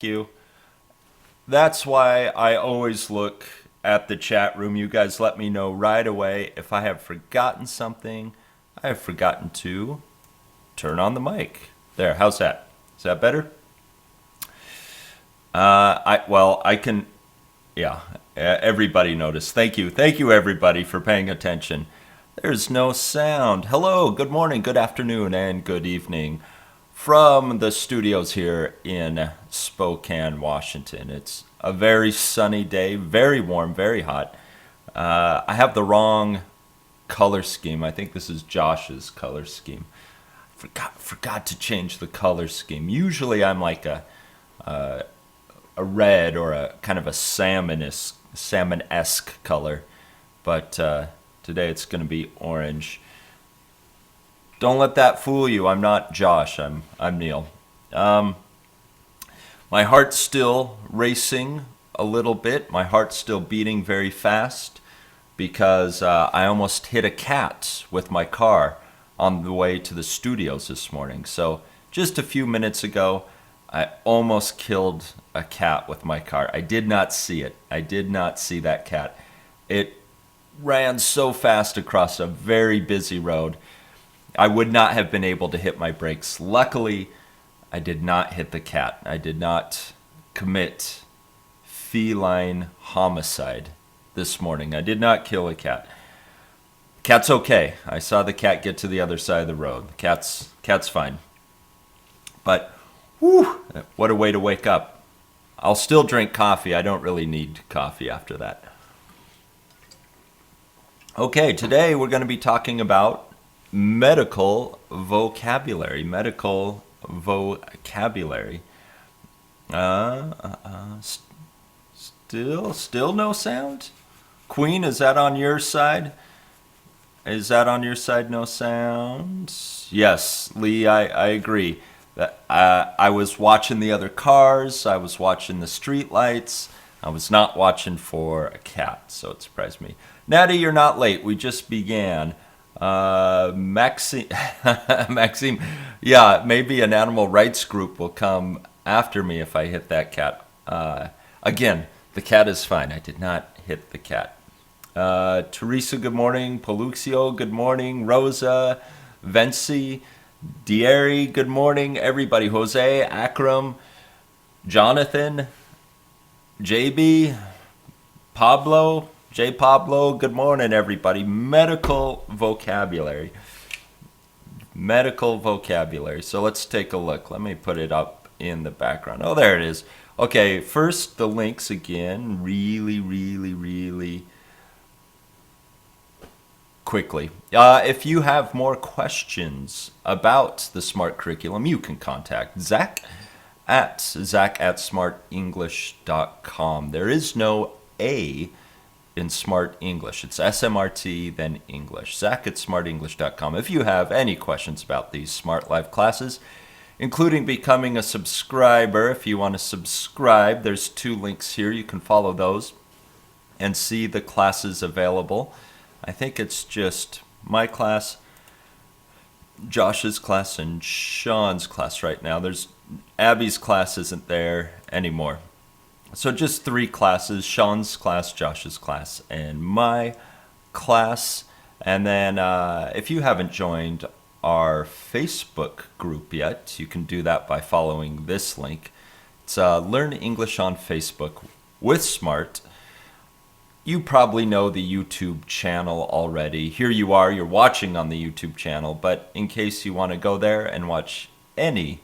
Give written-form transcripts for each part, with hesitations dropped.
you. That's why I always look at the chat room. You guys let me know right away if I have forgotten something. I have forgotten to turn on the mic. There, how's that? Is that better? I can, yeah, everybody noticed. Thank you everybody for paying attention. There's no sound. Hello, good morning, good afternoon, and good evening from the studios here in Spokane, Washington. It's a very sunny day, very warm, very hot. I have the wrong color scheme. I think this is Josh's color scheme. Forgot to change the color scheme. Usually I'm like a red or a kind of a salmon-esque color, but today it's going to be orange. Don't let that fool you. I'm not Josh. I'm Neal. My heart's still racing a little bit. My heart's still beating very fast because I almost hit a cat with my car on the way to the studios this morning. So just a few minutes ago, I almost killed a cat with my car. I did not see it. I did not see that cat. It ran so fast across a very busy road. I would not have been able to hit my brakes. Luckily, I did not hit the cat. I did not commit feline homicide this morning. I did not kill a cat. Cat's okay. I saw the cat get to the other side of the road. Cat's fine. But whew, what a way to wake up. I'll still drink coffee. I don't really need coffee after that. Okay, today we're going to be talking about medical vocabulary. Medical vocabulary. Still no sound? Queen, is that on your side? Is that on your side, no sound? Yes, Lee, I agree. I was watching the other cars. I was watching the street lights. I was not watching for a cat, so it surprised me. Natty, you're not late. We just began. Maxime, Maxime, yeah, maybe an animal rights group will come after me if I hit that cat. Again, the cat is fine. I did not hit the cat. Teresa, good morning. Paluxio, good morning. Rosa, Venci, Dieri, good morning. Everybody, Jose, Akram, Jonathan, JB, Pablo, J. Pablo, good morning, everybody. Medical vocabulary. Medical vocabulary. So let's take a look. Let me put it up in the background. Oh, there it is. Okay, first the links again, really quickly. If you have more questions about the Smrt curriculum, you can contact Zach at smartenglish.com. There is no A in Smrt English. It's SMRT, then English. Zach at smartenglish.com. If you have any questions about these Smrt Live classes, including becoming a subscriber, if you want to subscribe, there's 2 links here. You can follow those and see the classes available. I think it's just my class, Josh's class, and Sean's class right now. There's Abby's class isn't there anymore. So just 3 classes, Sean's class, Josh's class, and my class. And then if you haven't joined our Facebook group yet, you can do that by following this link. It's Learn English on Facebook with Smrt. You probably know the YouTube channel already. Here you are, you're watching on the YouTube channel, but in case you want to go there and watch any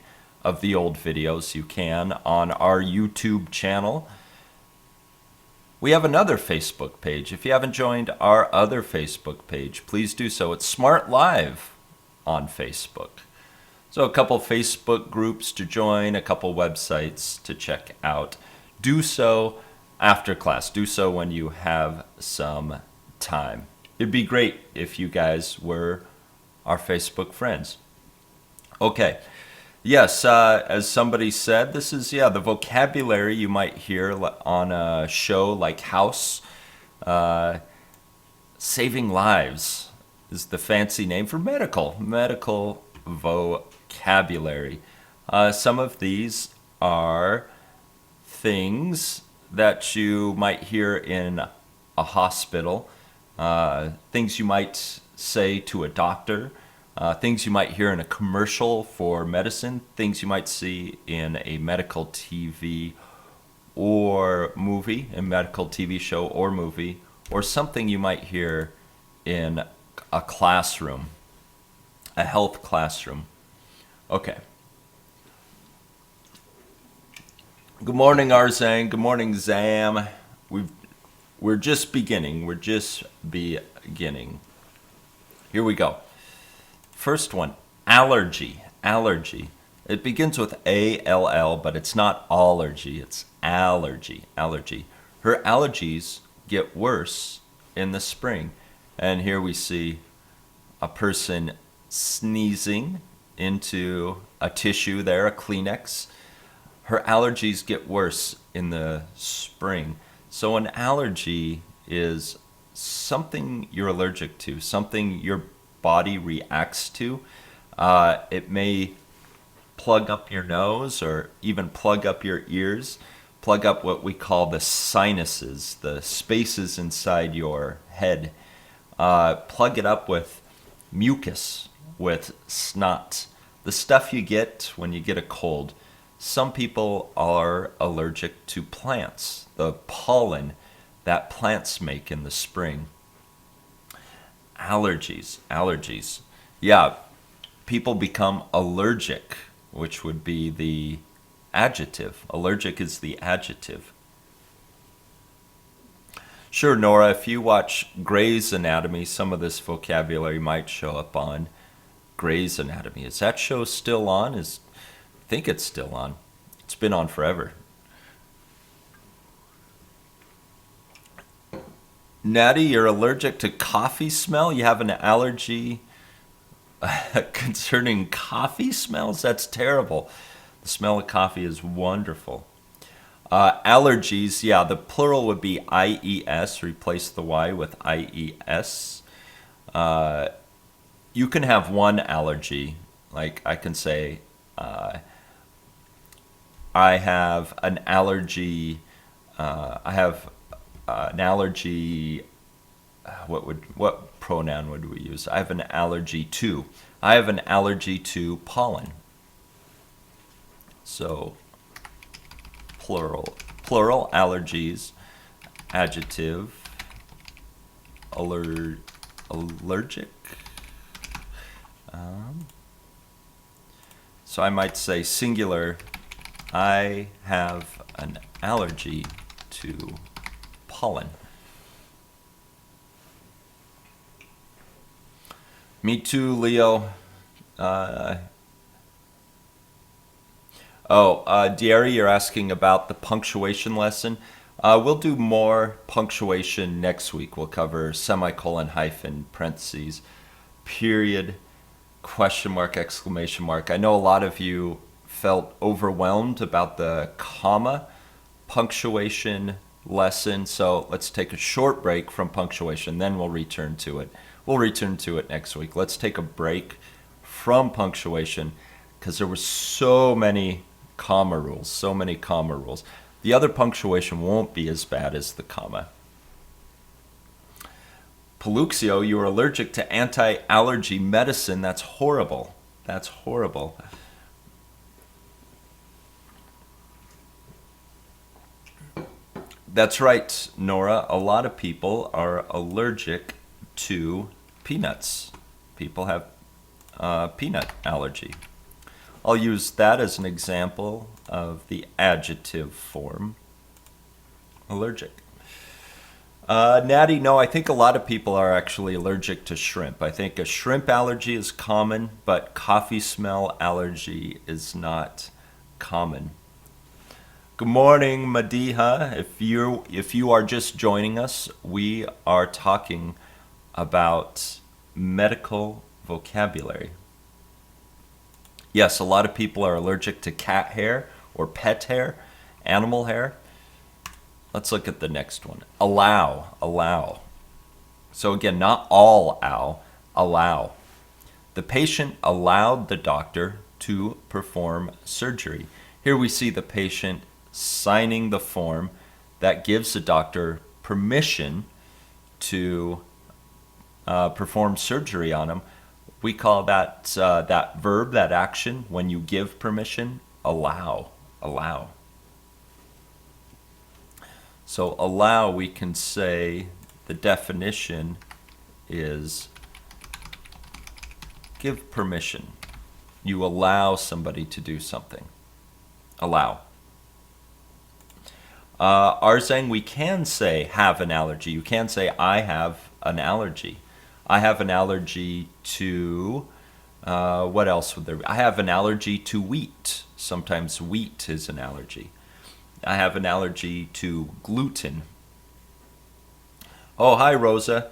of the old videos, you can on our YouTube channel. We have another Facebook page. If you haven't joined our other Facebook page, please do so. It's Smrt Live on Facebook. So a couple Facebook groups to join, a couple websites to check out. Do so after class. Do so when you have some time. It'd be great if you guys were our Facebook friends. Okay. Yes, as somebody said, this is, the vocabulary you might hear on a show like House. Saving lives is the fancy name for medical vocabulary. Some of these are things that you might hear in a hospital, things you might say to a doctor, things you might hear in a commercial for medicine, things you might see in a medical TV or movie, a medical TV show or movie, or something you might hear in a classroom, a health classroom. Okay. Good morning, Arzang. Good morning, Zam. We're just beginning. We're just beginning. Here we go. First one, allergy. Allergy. It begins with A-L-L, but it's not allergy. It's allergy. Allergy. Her allergies get worse in the spring. And here we see a person sneezing into a tissue there, a Kleenex. Her allergies get worse in the spring. So an allergy is something you're allergic to, something your body reacts to. It may plug up your nose or even plug up your ears, plug up what we call the sinuses, the spaces inside your head. Plug it up with mucus, with snot, the stuff you get when you get a cold. Some people are allergic to plants, the pollen that plants make in the spring. Allergies, allergies. Yeah, people become allergic, which would be the adjective. Allergic is the adjective. Sure, Nora, if you watch Grey's Anatomy, some of this vocabulary might show up on Grey's Anatomy. Is that show still on? I think it's still on. It's been on forever. Natty, you're allergic to coffee smell? You have an allergy concerning coffee smells? That's terrible. The smell of coffee is wonderful. Allergies, yeah, the plural would be IES. Replace the Y with IES. You can have one allergy. Like I can say, I have an allergy. An allergy. What pronoun would we use? I have an allergy to. I have an allergy to pollen. So plural allergies, adjective, allergic. So I might say singular, I have an allergy to pollen. Me too, Leo. Diary, you're asking about the punctuation lesson. We'll do more punctuation next week. We'll cover semicolon, hyphen, parentheses, period, question mark, exclamation mark. I know a lot of you felt overwhelmed about the comma punctuation lesson, so let's take a short break from punctuation, then we'll return to it. We'll return to it next week. Let's take a break from punctuation because there were so many comma rules. The other punctuation won't be as bad as the comma. Paluxio, you're allergic to anti-allergy medicine. That's horrible. That's horrible. That's right, Nora. A lot of people are allergic to peanuts. People have peanut allergy. I'll use that as an example of the adjective form, allergic. Natty, no, I think a lot of people are actually allergic to shrimp. I think a shrimp allergy is common, but coffee smell allergy is not common. Good morning, Madiha. If you are just joining us, we are talking about medical vocabulary. Yes, a lot of people are allergic to cat hair or pet hair, animal hair. Let's look at the next one. Allow. So again, not all allow. The patient allowed the doctor to perform surgery. Here we see the patient signing the form that gives the doctor permission to perform surgery on him. We call that that verb, that action, when you give permission, allow. Allow. So allow, we can say the definition is give permission. You allow somebody to do something. Allow. Arzeng, we can say have an allergy. You can say I have an allergy. I have an allergy to, what else would there be? I have an allergy to wheat. Sometimes wheat is an allergy. I have an allergy to gluten. Oh, hi, Rosa.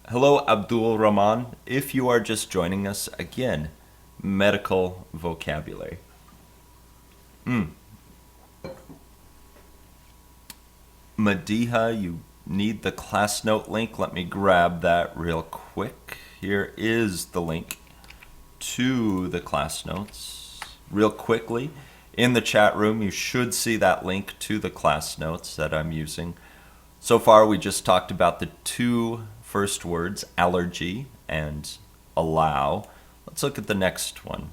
Hello, Abdul Rahman. If you are just joining us, again, medical vocabulary. Madiha, you need the class note link. Let me grab that real quick. Here is the link to the class notes. Real quickly, in the chat room, you should see that link to the class notes that I'm using. So far, we just talked about the two first words, allergy and allow. Let's look at the next one.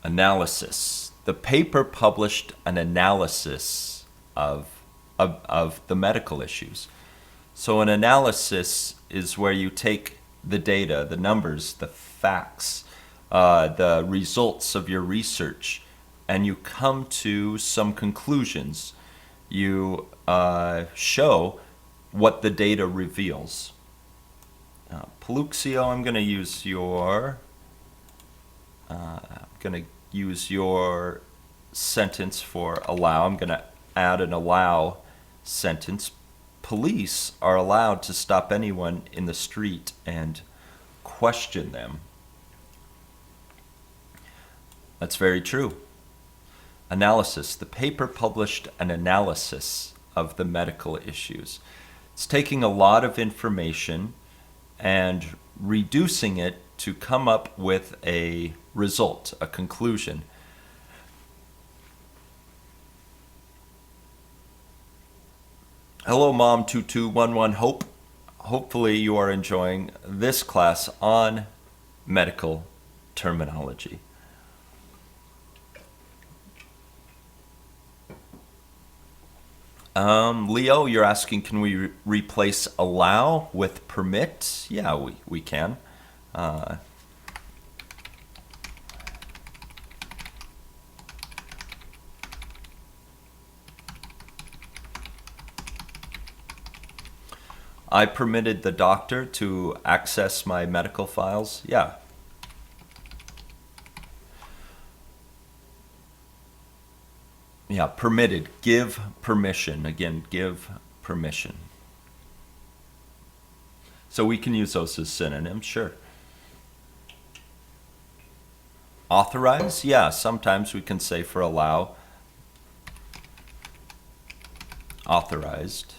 Analysis. The paper published an analysis of the medical issues. So an analysis is where you take the data, the numbers, the facts, the results of your research, and you come to some conclusions. You show what the data reveals. Paluxio, I'm going to use your sentence for allow. I'm going to add an allow sentence. Police are allowed to stop anyone in the street and question them. That's very true. Analysis. The paper published an analysis of the medical issues. It's taking a lot of information and reducing it to come up with a result, a conclusion. Hello, Mom2211 Hope. Hopefully you are enjoying this class on medical terminology. Leo, you're asking, can we replace allow with permit? Yeah, we can. I permitted the doctor to access my medical files. Yeah. Yeah, permitted. Give permission. Again, give permission. So we can use those as synonyms, sure. Authorize? Yeah, sometimes we can say for allow, authorized.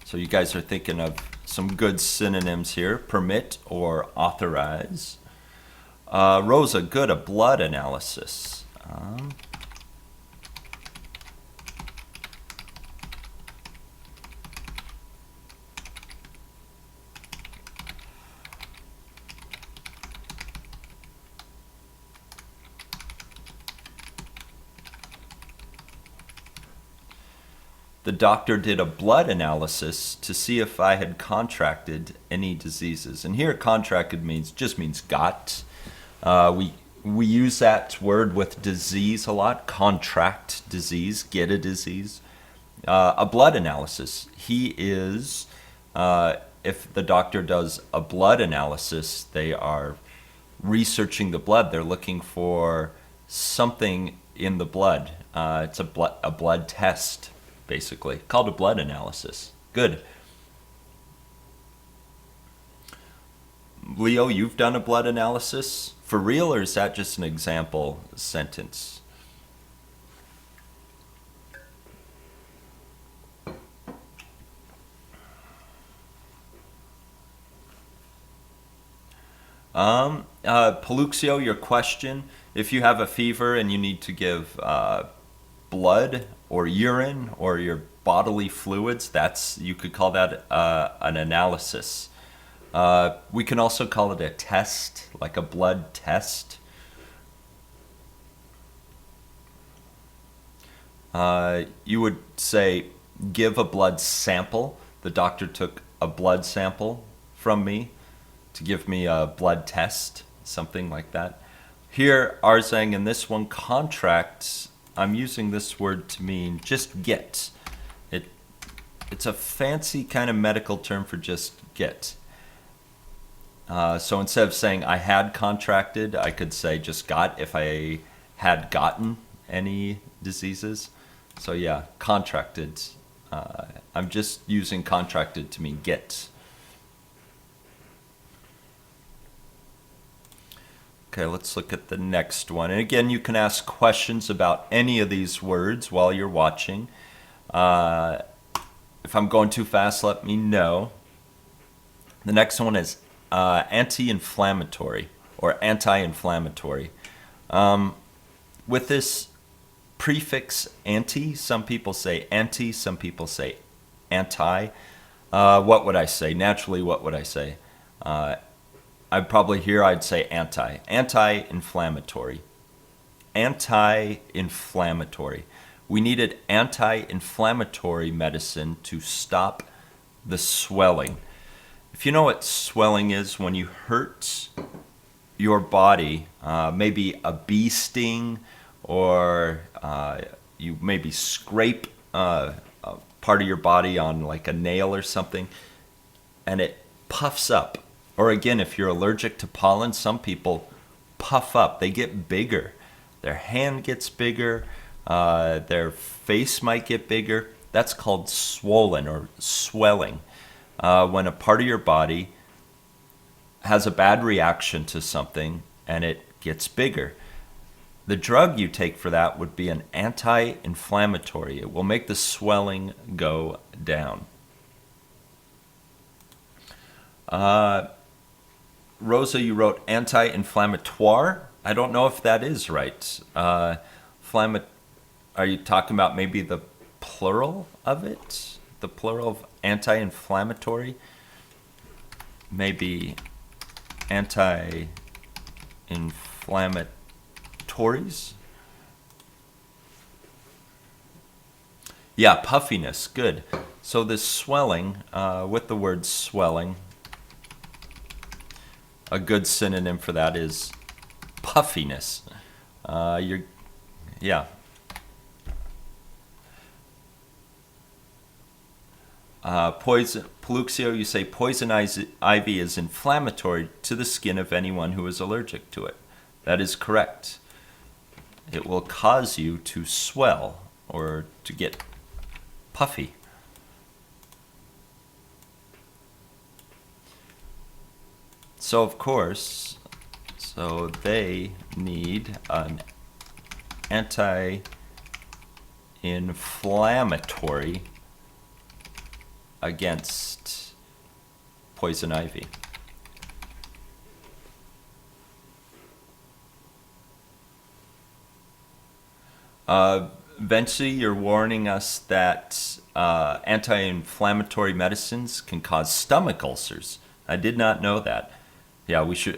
So you guys are thinking of some good synonyms here, permit or authorize. Rosa, good, a blood analysis. The doctor did a blood analysis to see if I had contracted any diseases. And here contracted just means got. We use that word with disease a lot. Contract disease, get a disease. A blood analysis. He is, if the doctor does a blood analysis, they are researching the blood. They're looking for something in the blood. It's a blood test, basically, called a blood analysis. Good. Leo, you've done a blood analysis? For real, or is that just an example sentence? Paluxio, your question, if you have a fever and you need to give blood or urine or your bodily fluids, you could call that an analysis. We can also call it a test, like a blood test. You would say, give a blood sample. The doctor took a blood sample from me to give me a blood test, something like that. Here, Arzang, in this one, contracts, I'm using this word to mean just get. It's a fancy kind of medical term for just get. So instead of saying I had contracted, I could say just got if I had gotten any diseases. So yeah, contracted. I'm just using contracted to mean get. Okay, let's look at the next one. And again, you can ask questions about any of these words while you're watching. If I'm going too fast, let me know. The next one is anti-inflammatory or anti-inflammatory. With this prefix anti, some people say anti, some people say anti. What would I say? Naturally, what would I say? I'd say anti. Anti-inflammatory. Anti-inflammatory. We needed anti-inflammatory medicine to stop the swelling. If you know what swelling is, when you hurt your body, maybe a bee sting, or you maybe scrape a part of your body on like a nail or something, and it puffs up. Or again, if you're allergic to pollen, some people puff up. They get bigger. Their hand gets bigger. Their face might get bigger. That's called swollen or swelling. When a part of your body has a bad reaction to something and it gets bigger. The drug you take for that would be an anti-inflammatory. It will make the swelling go down. Rosa, you wrote anti-inflammatoire. I don't know if that is right. Are you talking about maybe the plural of it? The plural of anti-inflammatory? Maybe anti-inflammatories? Yeah, puffiness. Good. So this swelling, with the word swelling, a good synonym for that is puffiness. Yeah. Paluxio, you say poison ivy is inflammatory to the skin of anyone who is allergic to it. That is correct. It will cause you to swell or to get puffy. So of course, they need an anti-inflammatory against poison ivy. Vinci, you're warning us that anti-inflammatory medicines can cause stomach ulcers. I did not know that. Yeah, we should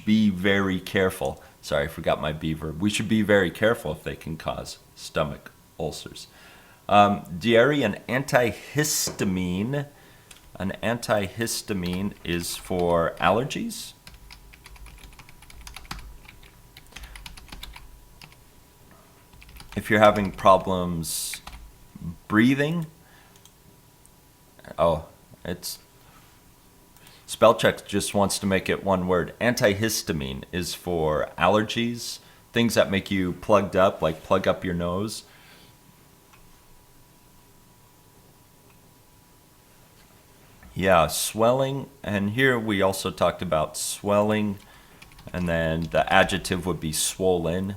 be very careful. Sorry, I forgot my B verb. We should be very careful if they can cause stomach ulcers. Diary, an antihistamine. An antihistamine is for allergies. If you're having problems breathing, spell check just wants to make it one word. Antihistamine is for allergies, things that make you plugged up, like plug up your nose. Yeah, swelling, and here we also talked about swelling, and then the adjective would be swollen.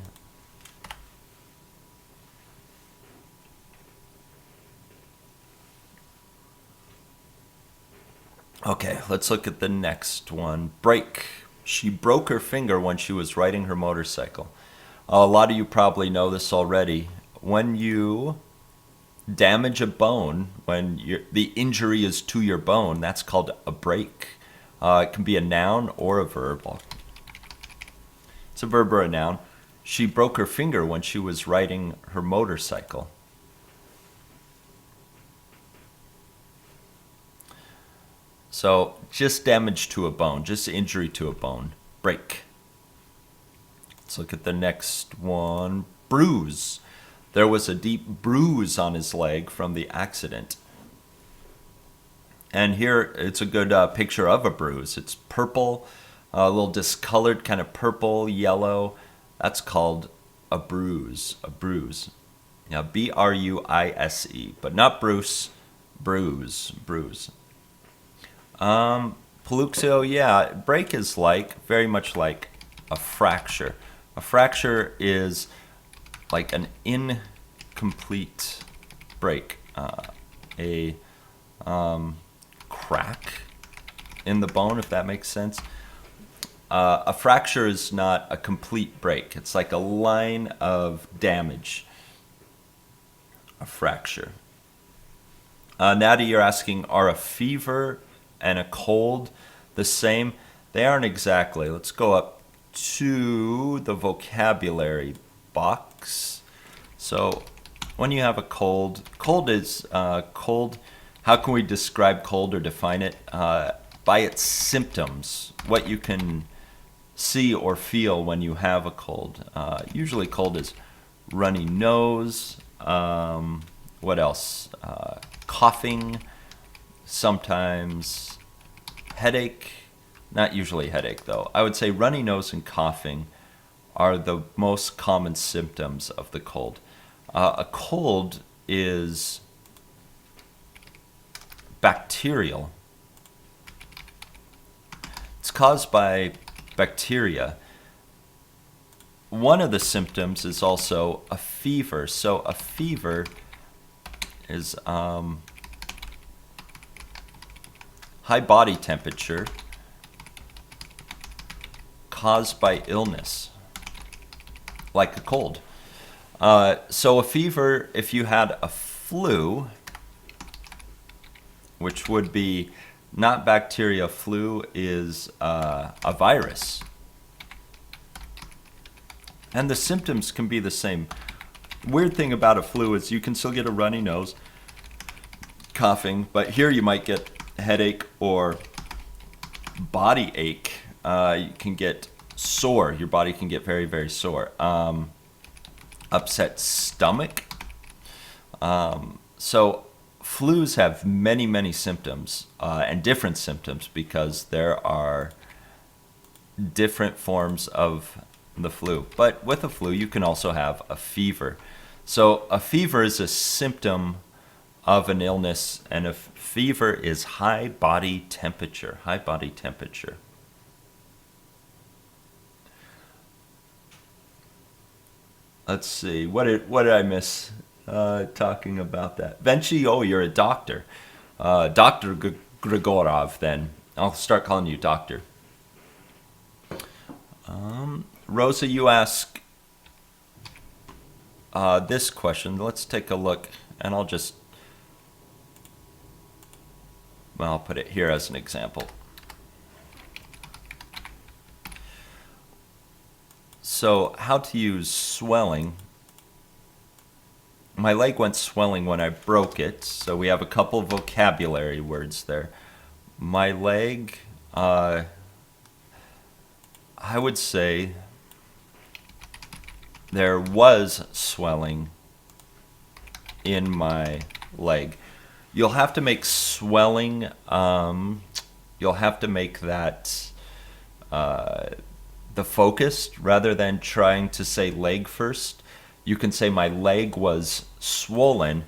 Okay, let's look at the next one. Break. She broke her finger when she was riding her motorcycle. A lot of you probably know this already. When you damage a bone, when the injury is to your bone, that's called a break. It can be a noun or a verb. It's a verb or a noun. She broke her finger when she was riding her motorcycle. So just damage to a bone, just injury to a bone. Break. Let's look at the next one. Bruise. There was a deep bruise on his leg from the accident. And here it's a good picture of a bruise. It's purple, a little discolored, kind of purple, yellow. That's called a bruise. A bruise. Now, B-R-U-I-S-E, but not Bruce. Bruise. Bruise. Paluxio, yeah, break is very much like a fracture. A fracture is like an incomplete break, a crack in the bone, if that makes sense. A fracture is not a complete break. It's like a line of damage. A fracture. Natty, you're asking, are a fever and a cold the same? They aren't exactly. Let's go up to the vocabulary box. So when you have a cold is cold. How can we describe cold or define it? By its symptoms, what you can see or feel when you have a cold. Usually cold is runny nose. What else? Coughing. Sometimes headache. Not usually headache, though. I would say runny nose and coughing are the most common symptoms of the cold. A cold is bacterial. It's caused by bacteria. One of the symptoms is also a fever. So a fever is high body temperature caused by illness, like a cold. So a fever, if you had a flu, which would be not bacteria, flu is a virus. And the symptoms can be the same. Weird thing about a flu is you can still get a runny nose, coughing, but here you might get headache or body ache. You can get sore. Your body can get very, very sore. Upset stomach. So flus have many, many symptoms and different symptoms because there are different forms of the flu. But with a flu, you can also have a fever. So a fever is a symptom of an illness, and a fever is high body temperature. High body temperature. Let's see. What did I miss talking about that? Venchi, oh, you're a doctor. Dr. Grigorov, then. I'll start calling you doctor. Rosa, you ask this question. Let's take a look, and I'll put it here as an example. So, how to use swelling. My leg went swelling when I broke it, so we have a couple of vocabulary words there. My leg, I would say there was swelling in my leg. You'll have to make swelling, you'll have to make that the focus rather than trying to say leg first. You can say my leg was swollen,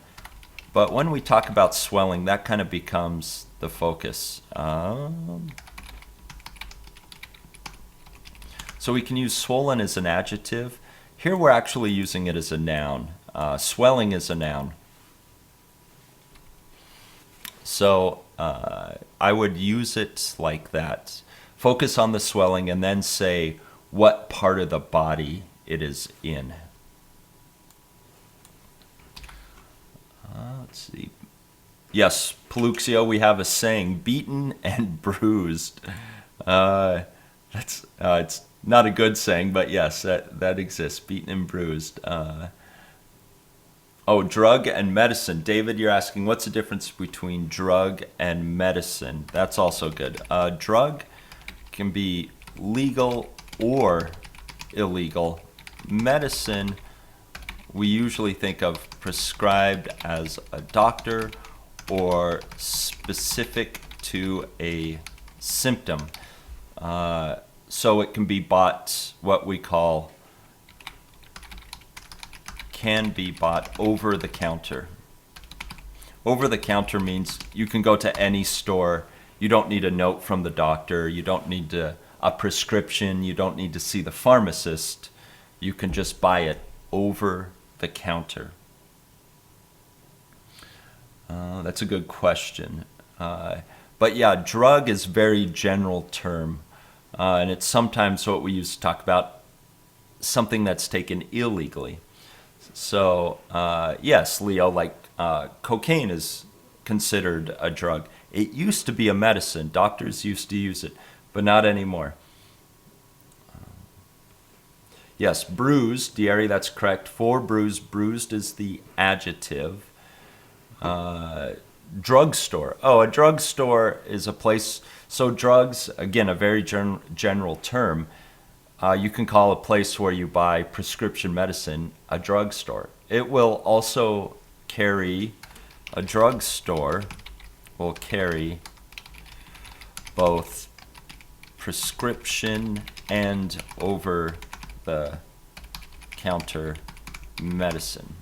but when we talk about swelling, that kind of becomes the focus. So we can use swollen as an adjective. Here we're actually using it as a noun. Swelling is a noun. So I would use it like that. Focus on the swelling and then say what part of the body it is in. Let's see. Yes, Paluxio, we have a saying, beaten and bruised. It's not a good saying, but yes, that exists, beaten and bruised. Drug and medicine. David, you're asking, what's the difference between drug and medicine? That's also good. Drug can be legal or illegal. Medicine, we usually think of prescribed as a doctor or specific to a symptom. So it can be bought, can be bought over the counter. Over the counter means you can go to any store. You don't need a note from the doctor. You don't need a prescription. You don't need to see the pharmacist. You can just buy it over the counter. That's a good question. But yeah, drug is a very general term. And it's sometimes what we use to talk about something that's taken illegally. So, yes, Leo, like cocaine is considered a drug. It used to be a medicine. Doctors used to use it, but not anymore. Yes, bruised, Diary, that's correct. For bruised, bruised is the adjective. Drugstore. A drugstore is a place. So drugs, again, a very general term. You can call a place where you buy prescription medicine a drugstore. It will also carry, a drugstore will carry both prescription and over-the-counter medicine.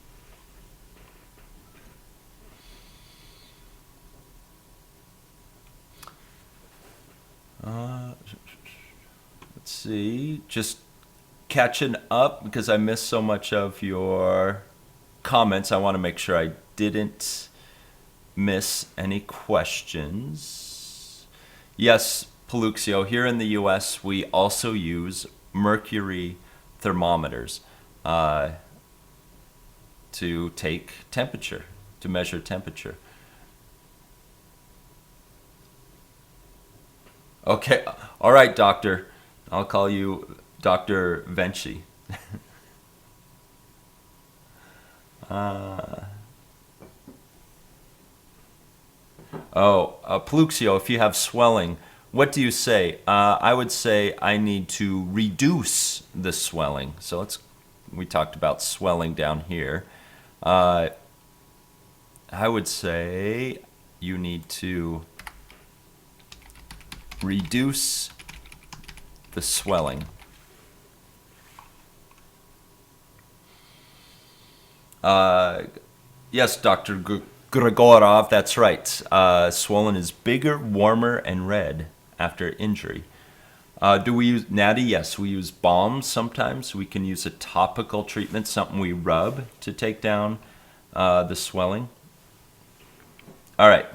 Let's see, just catching up because I missed so much of your comments. I want to make sure I didn't miss any questions. Yes, Paluxio, here in the US, we also use mercury thermometers to take temperature, to measure temperature. Okay, all right, doctor. I'll call you Dr. Venci. Paluxio, if you have swelling, what do you say? I would say I need to reduce the swelling. So we talked about swelling down here. I would say you need to reduce the swelling. Yes, Dr. Grigorov, that's right. Swollen is bigger, warmer, and red after injury. Do we use, Natty? Yes, we use balms sometimes. We can use a topical treatment, something we rub to take down the swelling. All right,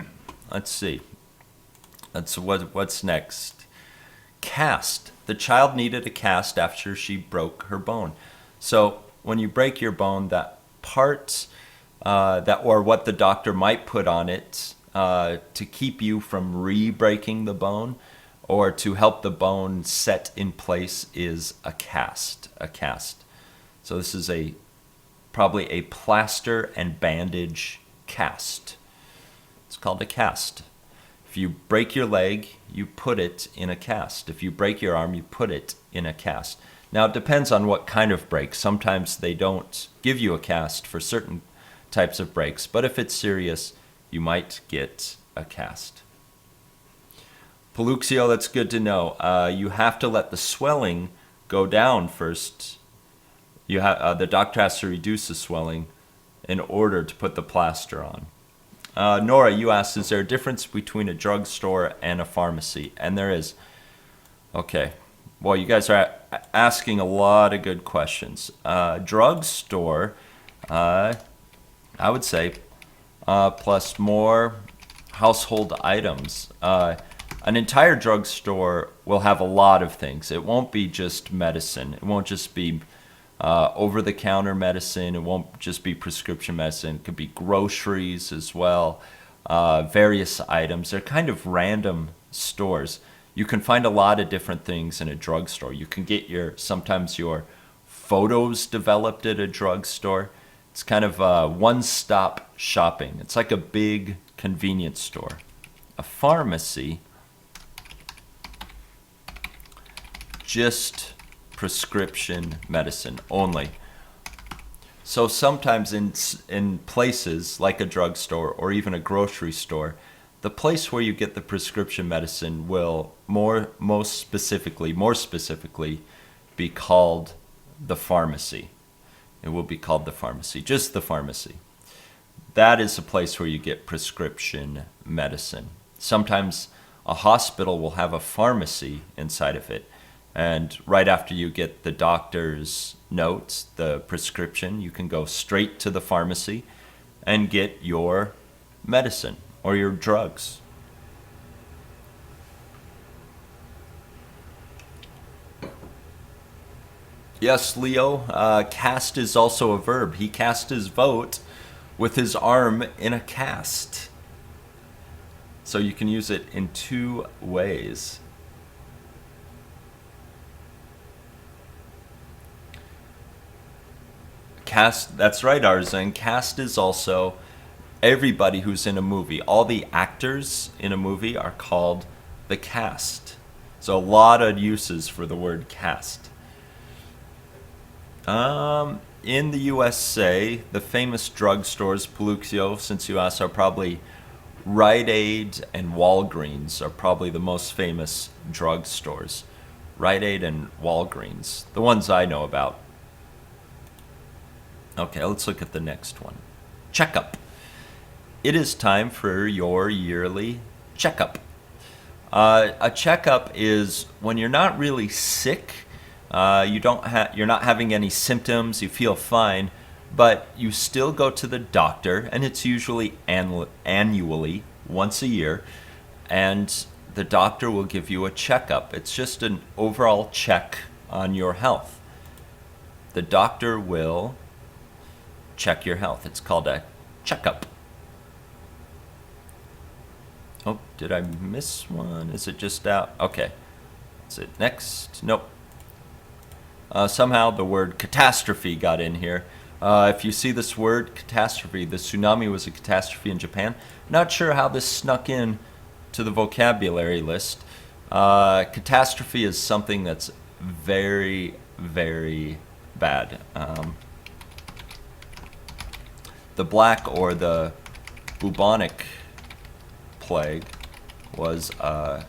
let's see. What's next? Cast. The child needed a cast after she broke her bone. So when you break your bone, that part or what the doctor might put on it to keep you from re-breaking the bone or to help the bone set in place is a cast. So this is probably a plaster and bandage cast. It's called a cast. If you break your leg, you put it in a cast. If you break your arm, you put it in a cast. Now, it depends on what kind of break. Sometimes they don't give you a cast for certain types of breaks, but if it's serious, you might get a cast. Paluxio, that's good to know. You have to let the swelling go down first. The doctor has to reduce the swelling in order to put the plaster on. Nora, you asked, is there a difference between a drugstore and a pharmacy? And there is. Okay. Well, you guys are asking a lot of good questions. Drugstore, I would say, plus more household items. An entire drugstore will have a lot of things. It won't be just medicine. It won't just be over-the-counter medicine. It won't just be prescription medicine. It could be groceries as well, various items. They're kind of random stores. You can find a lot of different things in a drugstore. You can get sometimes your photos developed at a drugstore. It's kind of one-stop shopping. It's like a big convenience store. A pharmacy, just prescription medicine only. So sometimes in places like a drugstore or even a grocery store, the place where you get the prescription medicine will more specifically be called the pharmacy. It will be called the pharmacy, just the pharmacy. That is a place where you get prescription medicine. Sometimes a hospital will have a pharmacy inside of it. And right after you get the doctor's notes, the prescription, you can go straight to the pharmacy and get your medicine or your drugs. Yes, Leo, cast is also a verb. He cast his vote with his arm in a cast. So you can use it in two ways. Cast, that's right, Arzan. Cast is also everybody who's in a movie. All the actors in a movie are called the cast. So a lot of uses for the word cast. In the USA, the famous drugstores, Paluxio, since you asked, are probably Rite Aid and Walgreens are probably the most famous drugstores. Rite Aid and Walgreens, the ones I know about. Okay, let's look at the next one. Checkup. It is time for your yearly checkup. A checkup is when you're not really sick, you're not having any symptoms, you feel fine, but you still go to the doctor, and it's usually annually, once a year, and the doctor will give you a checkup. It's just an overall check on your health. The doctor will check your health. It's called a checkup. Oh, did I miss one? Is it just out? Okay. Is it next? Nope. Somehow the word catastrophe got in here. If you see this word, catastrophe, the tsunami was a catastrophe in Japan. Not sure how this snuck in to the vocabulary list. Catastrophe is something that's very, very bad. The Black or the bubonic plague was a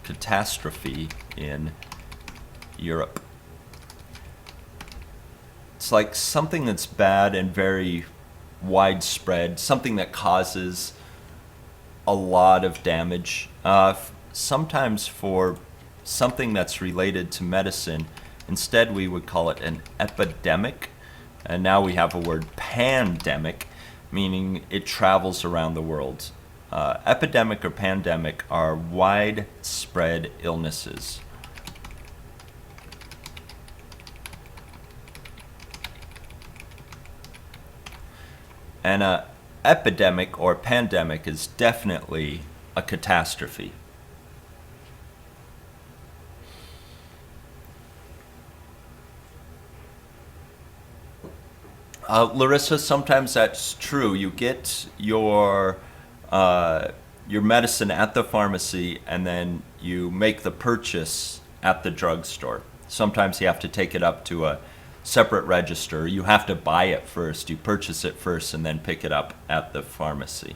catastrophe in Europe. It's like something that's bad and very widespread, something that causes a lot of damage. Sometimes for something that's related to medicine, instead we would call it an epidemic. And now we have a word pandemic, meaning it travels around the world. Epidemic or pandemic are widespread illnesses. And an epidemic or pandemic is definitely a catastrophe. Larissa, sometimes that's true. You get your medicine at the pharmacy, and then you make the purchase at the drugstore. Sometimes you have to take it up to a separate register. You have to buy it first. You purchase it first, and then pick it up at the pharmacy.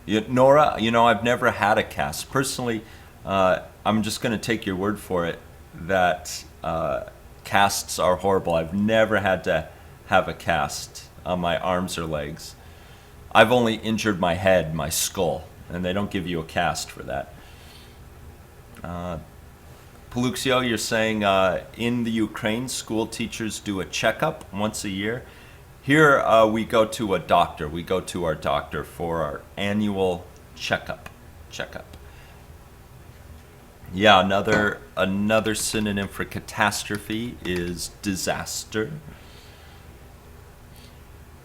Nora, I've never had a cast. Personally, I'm just going to take your word for it that casts are horrible. I've never had to have a cast on my arms or legs. I've only injured my head, my skull, and they don't give you a cast for that. Paluxio, you're saying in the Ukraine, school teachers do a checkup once a year. Here we go to a doctor. We go to our doctor for our annual checkup. Checkup. Yeah, another synonym for catastrophe is disaster.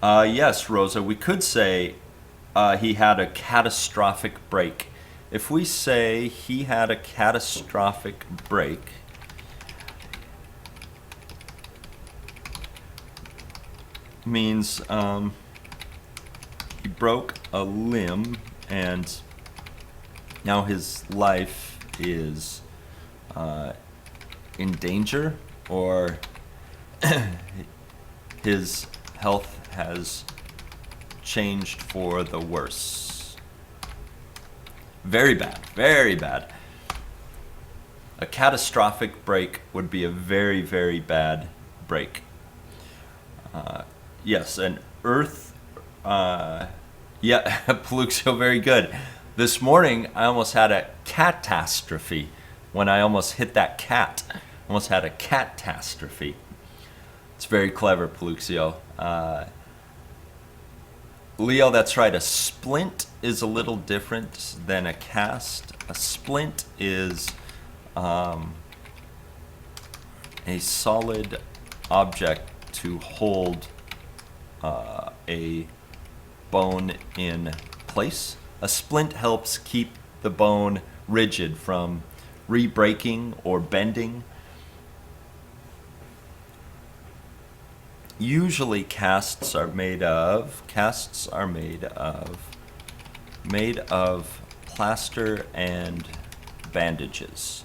Yes, Rosa, we could say he had a catastrophic break. If we say he had a catastrophic break, means he broke a limb and now his life is in danger, or his health has changed for the worse. Very bad, very bad. A catastrophic break would be a very, very bad break. Yes, an earth, yeah, Paluxo, very good. This morning, I almost had a catastrophe when I almost hit that cat. Almost had a catastrophe. It's very clever, Paluxo. Leo, that's right. A splint is a little different than a cast. A splint is a solid object to hold a bone in place. A splint helps keep the bone rigid from re-breaking or bending. Usually casts are made of plaster and bandages.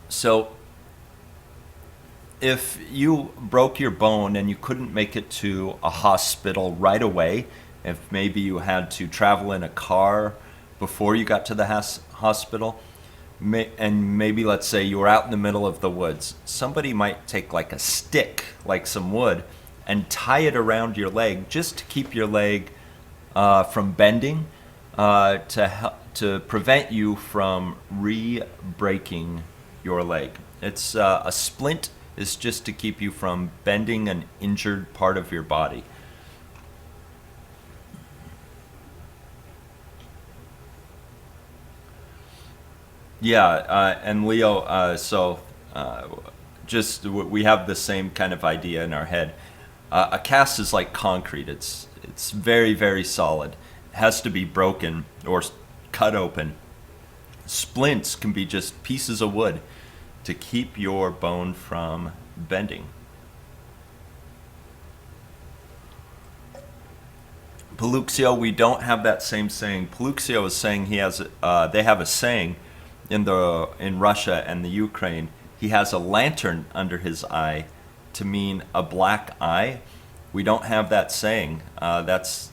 So if you broke your bone and you couldn't make it to a hospital right away, if maybe you had to travel in a car before you got to the hospital, and maybe let's say you were out in the middle of the woods, somebody might take like a stick, like some wood, and tie it around your leg just to keep your leg from bending, to prevent you from re-breaking your leg. It's a splint is just to keep you from bending an injured part of your body. Yeah, and Leo, just we have the same kind of idea in our head. A cast is like concrete. It's very, very solid. It has to be broken or cut open. Splints can be just pieces of wood to keep your bone from bending. Paluxo, we don't have that same saying. Paluxo is saying he has. They have a saying in Russia and the Ukraine. He has a lantern under his eye to mean a black eye. We don't have that saying. That's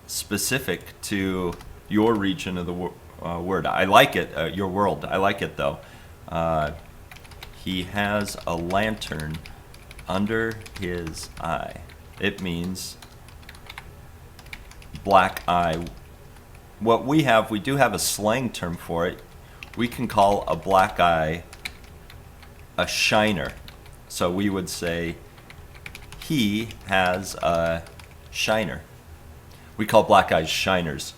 specific to your region of the word. I like it. Your world. I like it though. He has a lantern under his eye. It means black eye. What we do have a slang term for it. We can call a black eye a shiner. So we would say he has a shiner. We call black eyes shiners.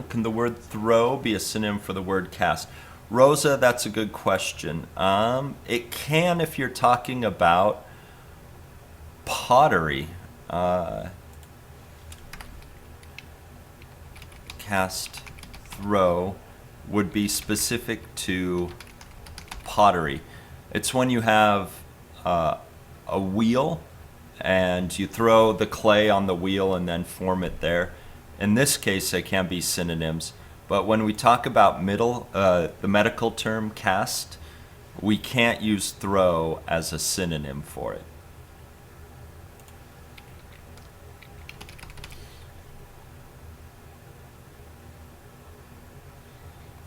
Can the word throw be a synonym for the word cast? Rosa, that's a good question. It can if you're talking about pottery. Cast, throw would be specific to pottery. It's when you have a wheel and you throw the clay on the wheel and then form it there. In this case, they can be synonyms. But when we talk about the medical term cast, we can't use throw as a synonym for it.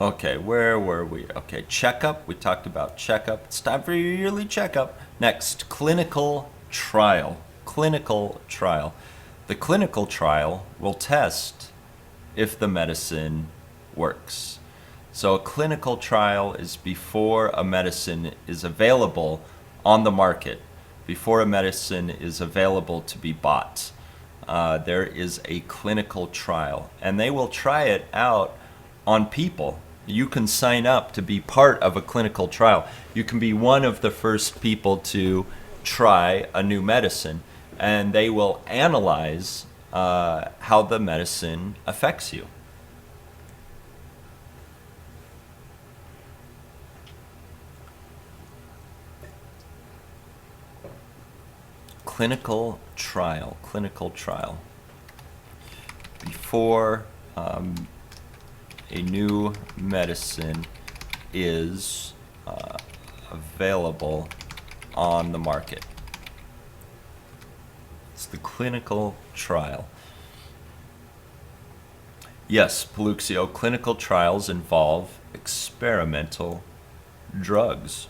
Okay, where were we? Okay, checkup. We talked about checkup. It's time for your yearly checkup. Next, clinical trial. Clinical trial. The clinical trial will test if the medicine works. So a clinical trial is before a medicine is available on the market, before a medicine is available to be bought. There is a clinical trial, and they will try it out on people. You can sign up to be part of a clinical trial. You can be one of the first people to try a new medicine, and they will analyze how the medicine affects you. Clinical trial. Before a new medicine is available on the market. It's the clinical trial. Yes, Paluxio, clinical trials involve experimental drugs.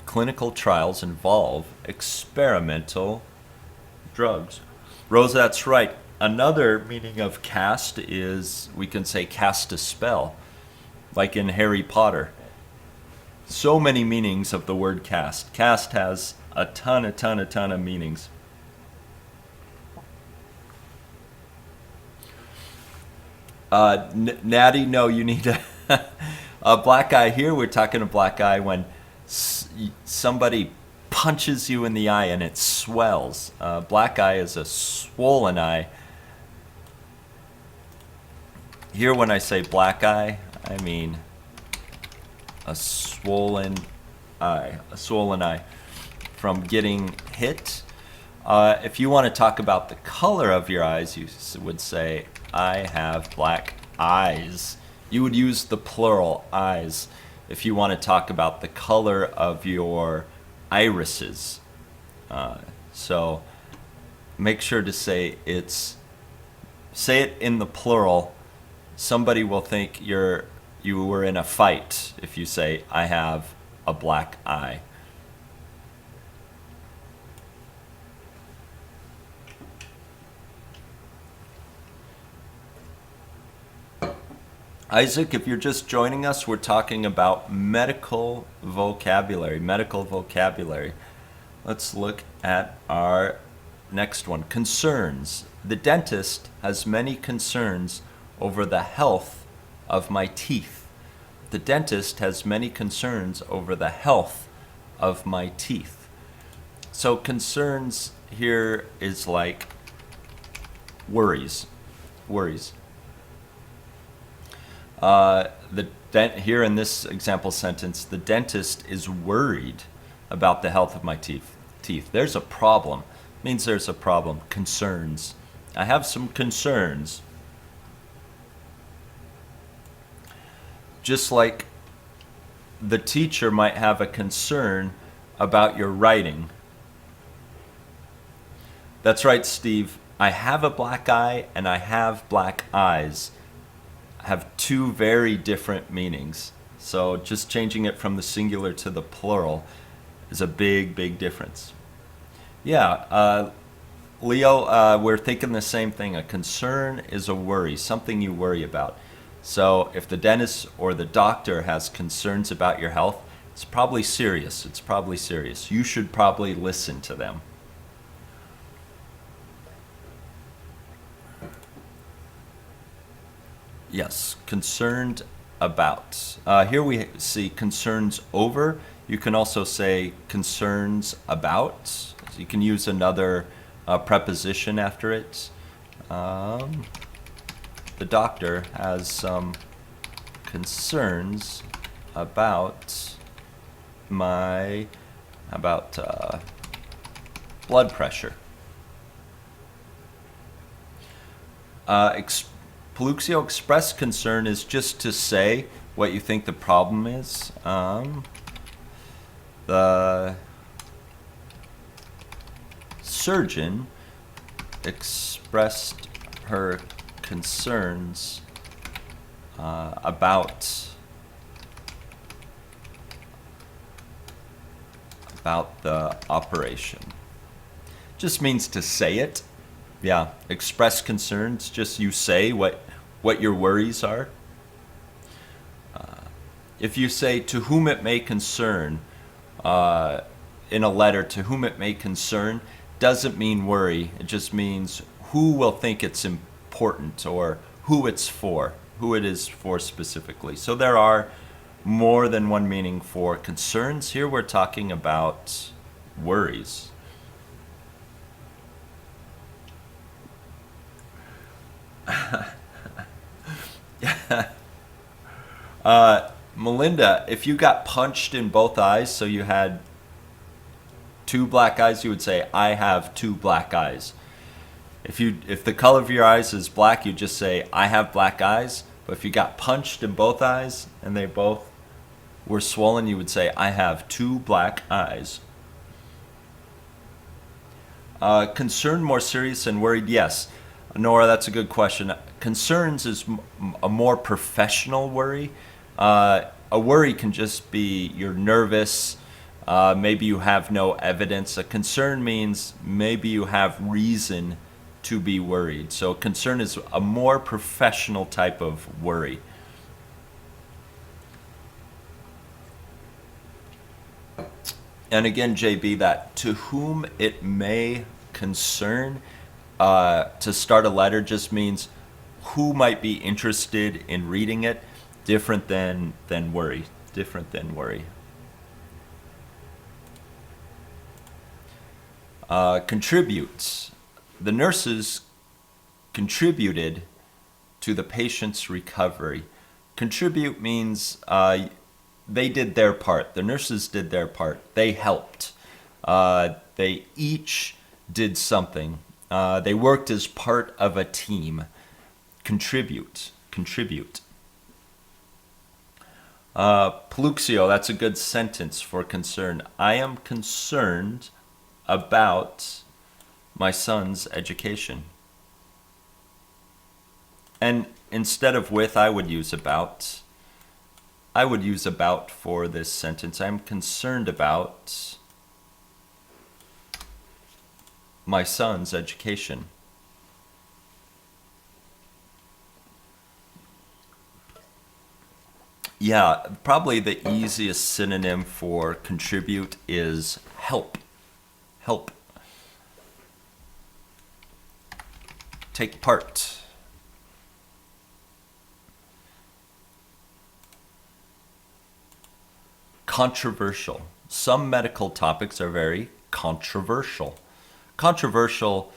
Clinical trials involve experimental drugs. Rosa, that's right. Another meaning of cast is, we can say, cast a spell, like in Harry Potter. So many meanings of the word cast. Cast has a ton of meanings. Natty, no, you need a black eye. Here we're talking a black eye when somebody punches you in the eye and it swells. Black eye is a swollen eye. Here when I say black eye, I mean a swollen eye from getting hit. If you want to talk about the color of your eyes, you would say, I have black eyes. You would use the plural, eyes, if you want to talk about the color of your irises. So make sure to say it in the plural. Somebody will think you were in a fight if you say, I have a black eye. Isaac, if you're just joining us, we're talking about medical vocabulary. Let's look at our next one. Concerns. The dentist has many concerns over the health of my teeth. The dentist has many concerns over the health of my teeth. So concerns here is like worries. Here in this example sentence, the dentist is worried about the health of my teeth. There's a problem. It means there's a problem. Concerns. I have some concerns. Just like the teacher might have a concern about your writing. That's right, Steve. I have a black eye and I have black eyes. Have two very different meanings. So just changing it from the singular to the plural is a big difference. Yeah, Leo, we're thinking the same thing. A concern is a worry, something you worry about. So if the dentist or the doctor has concerns about your health, it's probably serious. You should probably listen to them. Yes, concerned about. Here we see concerns over. You can also say concerns about. So you can use another preposition after it. The doctor has some concerns about blood pressure. Paluxio, express concern is just to say what you think the problem is. The surgeon expressed her concerns about the operation. Just means to say it. Yeah, express concerns. Just you say what your worries are. If you say to whom it may concern in a letter, to whom it may concern, doesn't mean worry. It just means who will think it's important or who it's for, who it is for specifically. So there are more than one meaning for concerns. Here we're talking about worries. Melinda, if you got punched in both eyes, so you had two black eyes, you would say, I have two black eyes. If the color of your eyes is black, you just say, I have black eyes. But if you got punched in both eyes and they both were swollen, you would say, I have two black eyes. Concerned, more serious, and worried, yes. Nora, that's a good question. Concerns is a more professional worry. A worry can just be you're nervous, maybe you have no evidence. A concern means maybe you have reason to be worried. So concern is a more professional type of worry. And again, JB, that to whom it may concern, to start a letter just means who might be interested in reading it, different than worry. Different than worry. Contributes. The nurses contributed to the patient's recovery. Contribute means they did their part. The nurses did their part. They helped. They each did something. They worked as part of a team. Contribute. Pluxio, that's a good sentence for concern. I am concerned about my son's education. And instead of with, I would use about. I would use about for this sentence. I'm concerned about my son's education. Yeah, probably the easiest synonym for contribute is help. Help. Take part. Controversial. Some medical topics are very controversial. Controversial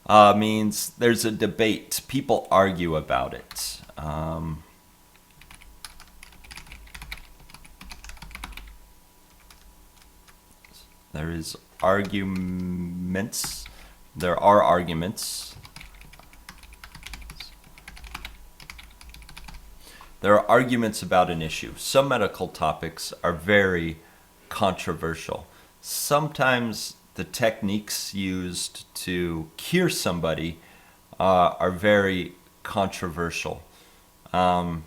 means there's a debate. People argue about it. There is arguments. There are arguments. There are arguments about an issue. Some medical topics are very controversial. Sometimes the techniques used to cure somebody are very controversial. I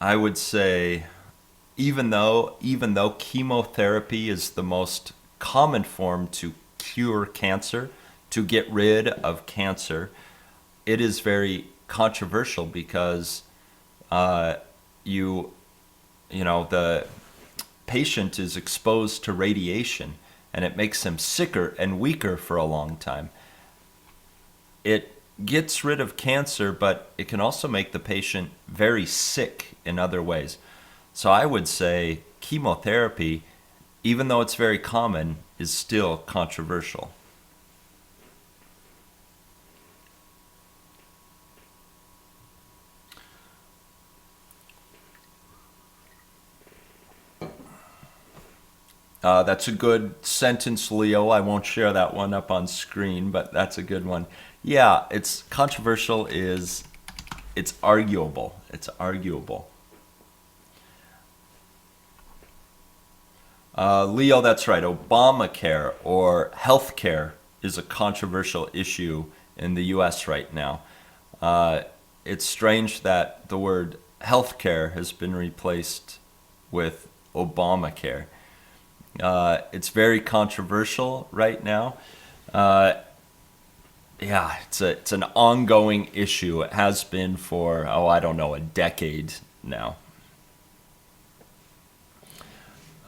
would say even though chemotherapy is the most common form to cure cancer, to get rid of cancer, it is very controversial because the patient is exposed to radiation and it makes them sicker and weaker for a long time. It gets rid of cancer, but it can also make the patient very sick in other ways. So I would say chemotherapy, even though it's very common, is still controversial. That's a good sentence, Leo. I won't share that one up on screen, but that's a good one. Yeah, it's controversial it's arguable. It's arguable. Leo, that's right. Obamacare or healthcare is a controversial issue in the U.S. right now. It's strange that the word healthcare has been replaced with Obamacare. It's very controversial right now. Yeah, it's an ongoing issue. It has been for, I don't know, a decade now.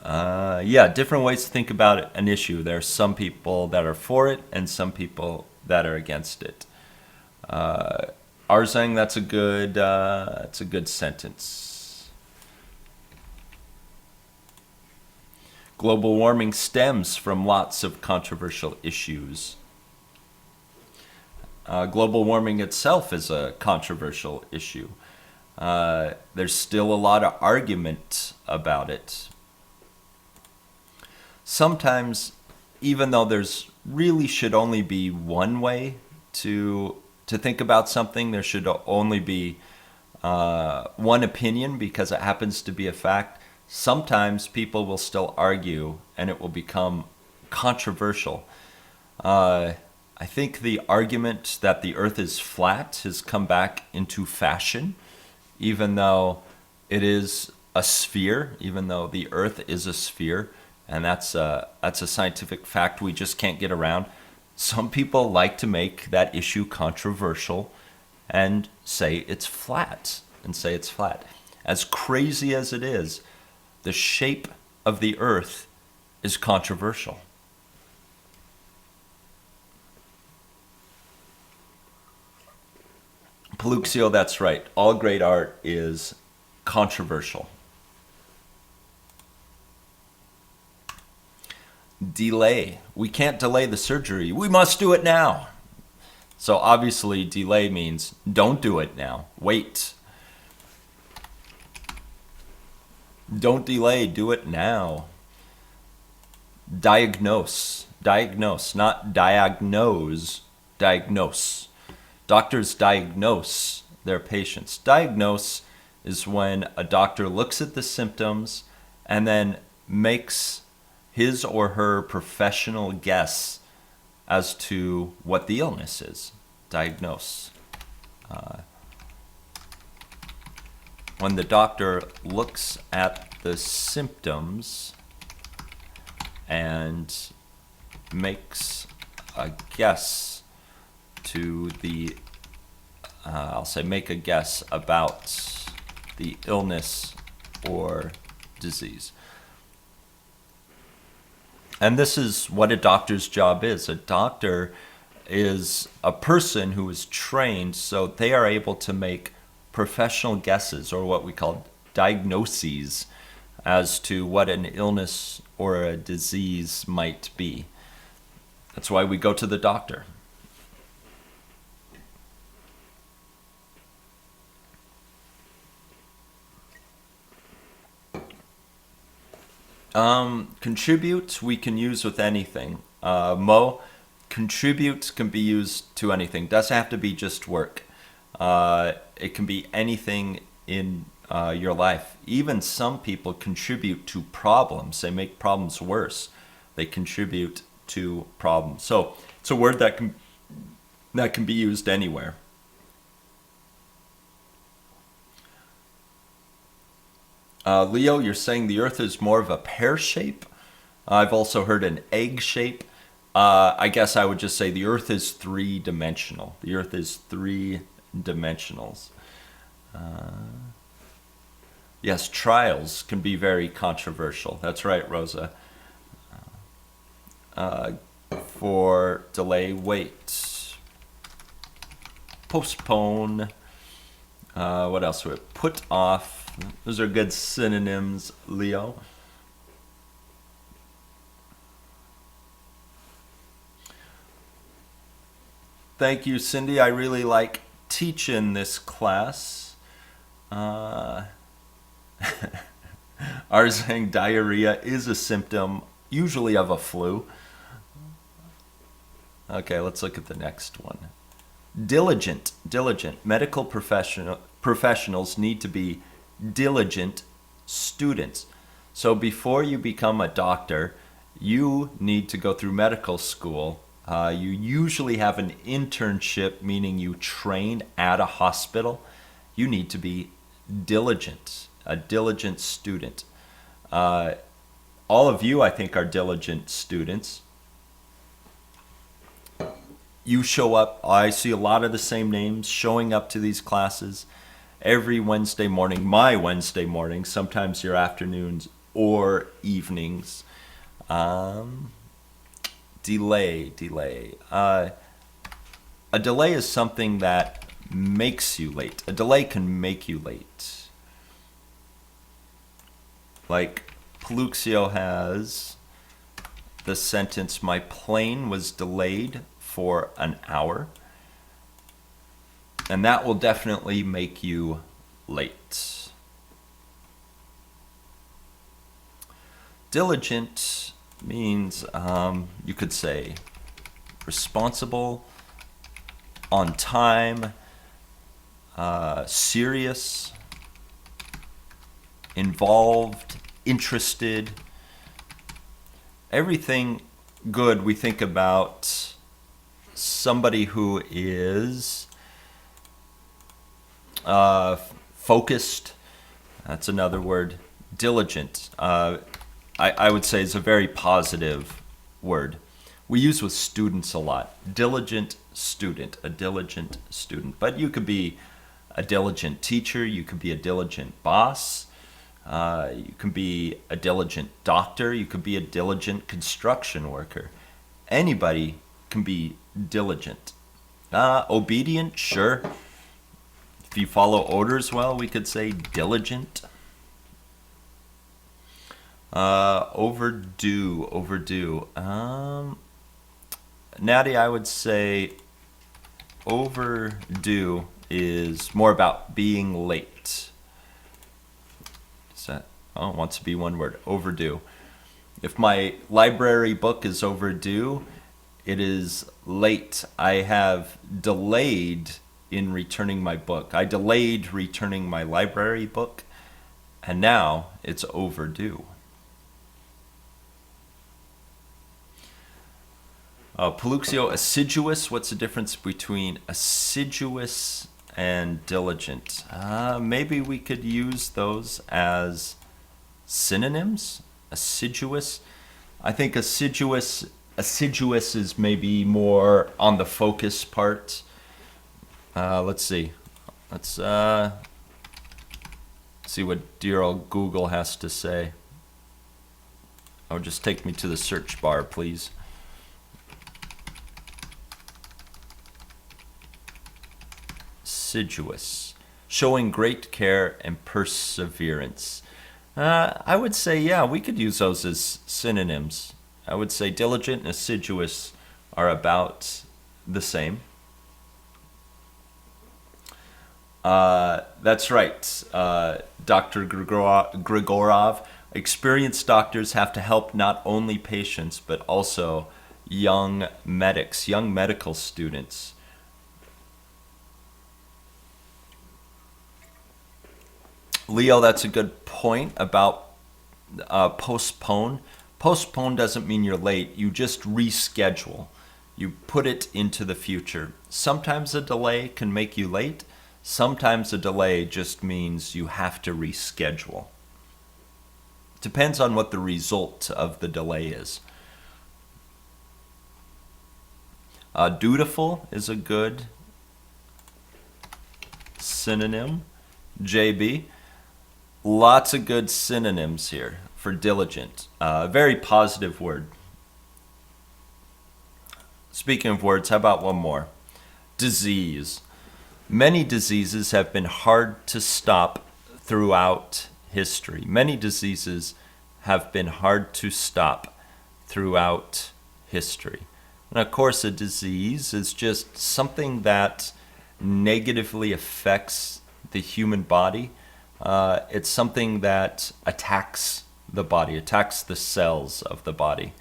Yeah, different ways to think about an issue. There are some people that are for it and some people that are against it. Arzang, that's a good sentence. Global warming stems from lots of controversial issues. Global warming itself is a controversial issue. There's still a lot of argument about it. Sometimes, even though there's really should only be one way to think about something, there should only be one opinion because it happens to be a fact. Sometimes people will still argue and it will become controversial. I think the argument that the Earth is flat has come back into fashion, even though it is a sphere, even though the Earth is a sphere, and that's a scientific fact we just can't get around. Some people like to make that issue controversial and say it's flat, As crazy as it is, the shape of the Earth is controversial. Paluxio, that's right. All great art is controversial. Delay. We can't delay the surgery. We must do it now. So obviously delay means don't do it now. Wait. Don't delay, do it now. Diagnose. Diagnose, not diagnose. Diagnose. Doctors diagnose their patients. Diagnose is when a doctor looks at the symptoms and then makes his or her professional guess as to what the illness is. Diagnose. When the doctor looks at the symptoms and makes a guess to the, make a guess about the illness or disease. And this is what a doctor's job is. A doctor is a person who is trained so they are able to make professional guesses, or what we call diagnoses, as to what an illness or a disease might be. That's why we go to the doctor. Contribute we can use with anything. Contribute can be used to anything. Doesn't have to be just work. It can be anything in your life. Even some people contribute to problems. They make problems worse. They contribute to problems. So it's a word that can be used anywhere. Leo, you're saying the Earth is more of a pear shape? I've also heard an egg shape. I guess I would just say the Earth is three-dimensional. The Earth is three-dimensionals. Yes, trials can be very controversial. That's right, Rosa. For delay, wait. Postpone. What else would it? Put off. Those are good synonyms, Leo. Thank you, Cindy. I really like teaching this class. Are saying diarrhea is a symptom, usually of a flu. Okay, let's look at the next one. Diligent. Medical professionals need to be diligent students. So before you become a doctor, you need to go through medical school. You usually have an internship, meaning you train at a hospital. You need to be diligent, a diligent student. all of you, I think, are diligent students. You show up. I see a lot of the same names showing up to these classes every Wednesday morning, my Wednesday morning, sometimes your afternoons or evenings. Delay. A delay is something that makes you late. A delay can make you late. Like Paluxio has the sentence, my plane was delayed for an hour. And that will definitely make you late. Diligent means, you could say, responsible, on time, serious, involved, interested. Everything good we think about somebody who is focused. That's another word. Diligent. I would say is a very positive word. We use with students a lot. Diligent student, a diligent student. But you could be a diligent teacher. You could be a diligent boss. You can be a diligent doctor. You could be a diligent construction worker. Anybody can be diligent. Obedient, sure. If you follow orders well, we could say diligent. Overdue. Natty, I would say overdue is more about being late. Is that, it wants to be one word, overdue. If my library book is overdue, it is late. I have delayed in returning my book. I delayed returning my library book, and now it's overdue. Paluxio, assiduous. What's the difference between assiduous and diligent? Maybe we could use those as synonyms. Assiduous. I think assiduous is maybe more on the focus part. Let's see. Let's see what dear old Google has to say. Oh, just take me to the search bar, please. Assiduous, showing great care and perseverance. I would say, yeah, we could use those as synonyms. I would say diligent and assiduous are about the same. That's right, Dr. Grigorov. Experienced doctors have to help not only patients, but also young medics, young medical students. Leo, that's a good point about postpone. Postpone doesn't mean you're late. You just reschedule. You put it into the future. Sometimes a delay can make you late. Sometimes a delay just means you have to reschedule. Depends on what the result of the delay is. Dutiful is a good synonym. JB. Lots of good synonyms here for diligent. Very positive word. Speaking of words, how about one more? Disease. Many diseases have been hard to stop throughout history. Many diseases have been hard to stop throughout history. And of course, a disease is just something that negatively affects the human body. It's something that attacks the body, attacks the cells of the body.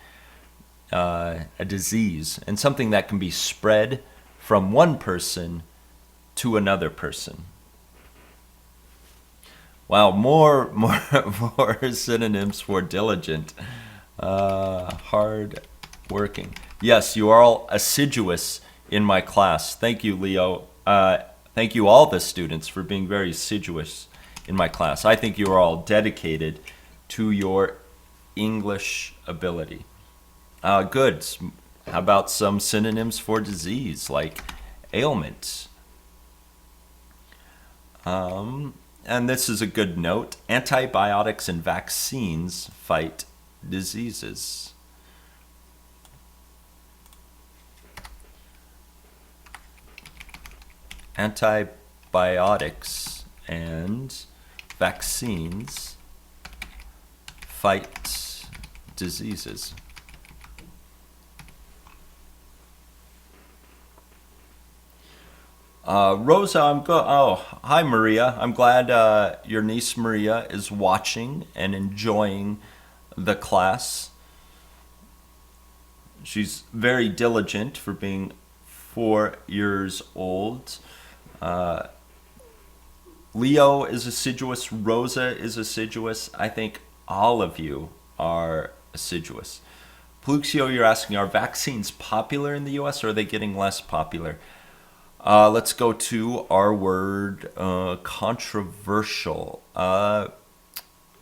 A disease, and something that can be spread from one person to another person. Wow, more synonyms for diligent. Hard working. Yes, you are all assiduous in my class. Thank you, Leo. Thank you all the students for being very assiduous in my class. I think you are all dedicated to your English ability. Good. How about some synonyms for disease, like ailment? And this is a good note. Antibiotics and vaccines fight diseases. Antibiotics and vaccines fight diseases. Rosa, hi Maria. I'm glad your niece Maria is watching and enjoying the class. She's very diligent for being 4 years old. Leo is assiduous. Rosa is assiduous. I think all of you are assiduous. Pluxio, you're asking, are vaccines popular in the U.S. or are they getting less popular? Let's go to our word, controversial.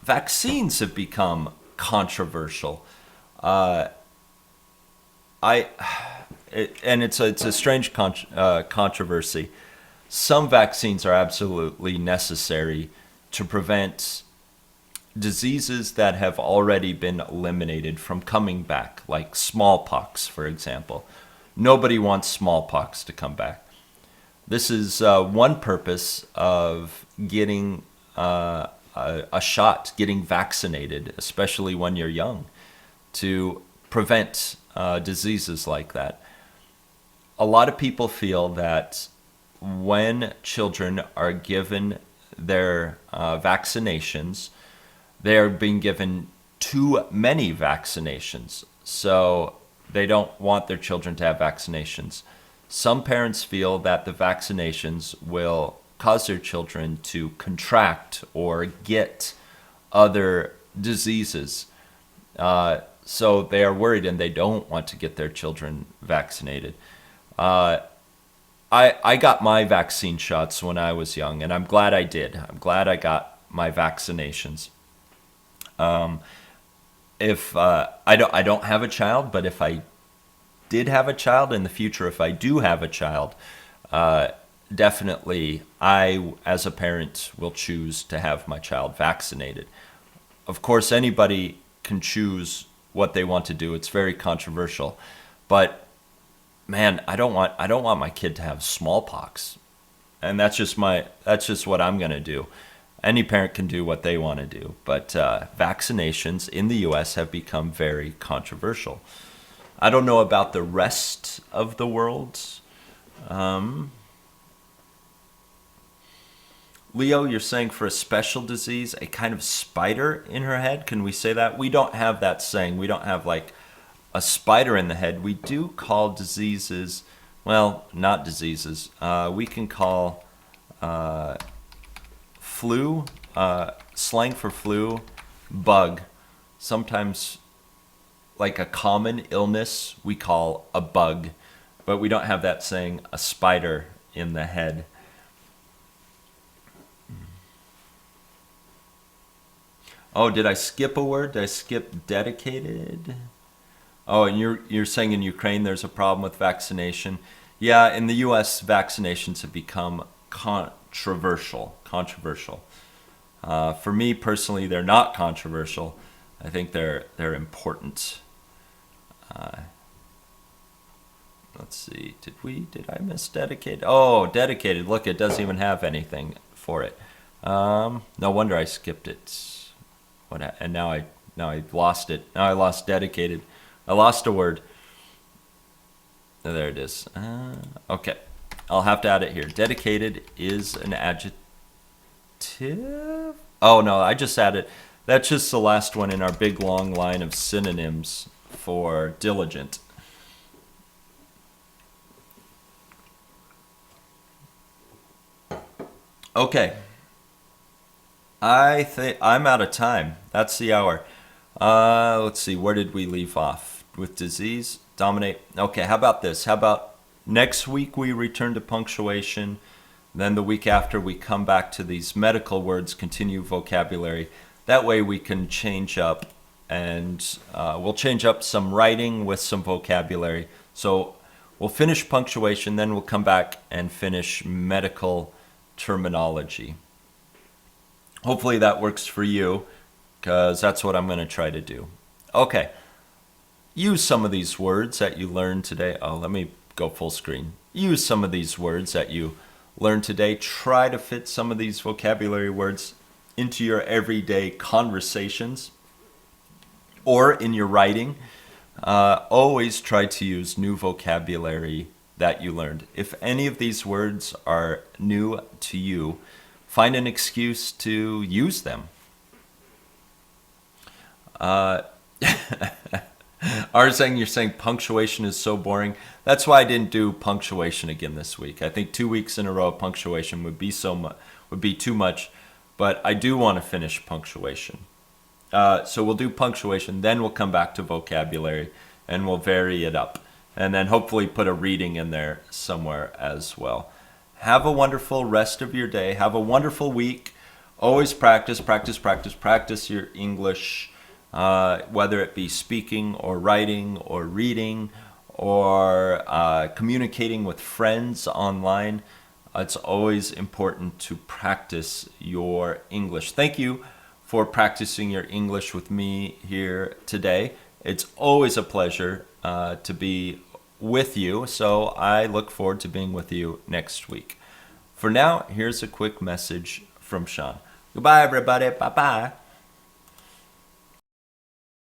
Vaccines have become controversial. It's a strange controversy. Some vaccines are absolutely necessary to prevent diseases that have already been eliminated from coming back, like smallpox, for example. Nobody wants smallpox to come back. This is one purpose of getting a shot, getting vaccinated, especially when you're young, to prevent diseases like that. A lot of people feel that when children are given their vaccinations, they are being given too many vaccinations. So they don't want their children to have vaccinations. Some parents feel that the vaccinations will cause their children to contract or get other diseases. So they are worried and they don't want to get their children vaccinated. I got my vaccine shots when I was young, and I'm glad I did. I'm glad I got my vaccinations. If I don't have a child, but if I did have a child in the future, if I do have a child, definitely I, as a parent, will choose to have my child vaccinated. Of course, anybody can choose what they want to do. It's very controversial, but man, I don't want my kid to have smallpox, and that's just what I'm gonna do. Any parent can do what they want to do, but vaccinations in the U.S. have become very controversial. I don't know about the rest of the world. Leo, you're saying for a special disease, a kind of spider in her head. Can we say that? We don't have that saying. We don't have like a spider in the head. We do call diseases, well, not diseases. We can call flu, slang for flu, bug. Sometimes like a common illness we call a bug, but we don't have that saying a spider in the head. Oh, did I skip a word? Did I skip dedicated? Oh, and you're saying in Ukraine there's a problem with vaccination. Yeah, in the US vaccinations have become controversial. For me personally, they're not controversial. I think they're important. Let's see. Did I miss dedicated? Oh, dedicated. Look, it doesn't even have anything for it. No wonder I skipped it. And now I lost it. Now I lost dedicated. I lost a word. Oh, there it is. Okay. I'll have to add it here. Dedicated is an adjective. Oh no, I just added. That's just the last one in our big long line of synonyms for diligent. Okay. I think I'm out of time. That's the hour. Let's see. Where did we leave off? With disease, dominate. Okay. How about this? How about next week we return to punctuation. Then the week after we come back to these medical words, continue vocabulary. That way we can change up and we'll change up some writing with some vocabulary. So we'll finish punctuation, then we'll come back and finish medical terminology. Hopefully that works for you, because that's what I'm going to try to do. Okay. Use some of these words that you learned today. Oh, let me go full screen. Use some of these words that you learned today. Try to fit some of these vocabulary words into your everyday conversations or in your writing. Always try to use new vocabulary that you learned. If any of these words are new to you, find an excuse to use them. You're saying punctuation is so boring. That's why I didn't do punctuation again this week. I think 2 weeks in a row of punctuation would be too much, but I do want to finish punctuation. So we'll do punctuation, then we'll come back to vocabulary, and we'll vary it up, and then hopefully put a reading in there somewhere as well. Have a wonderful rest of your day. Have a wonderful week. Always practice your English. Whether it be speaking or writing or reading or communicating with friends online, it's always important to practice your English. Thank you for practicing your English with me here today. It's always a pleasure to be with you, so I look forward to being with you next week. For now, here's a quick message from Sean. Goodbye, everybody. Bye-bye.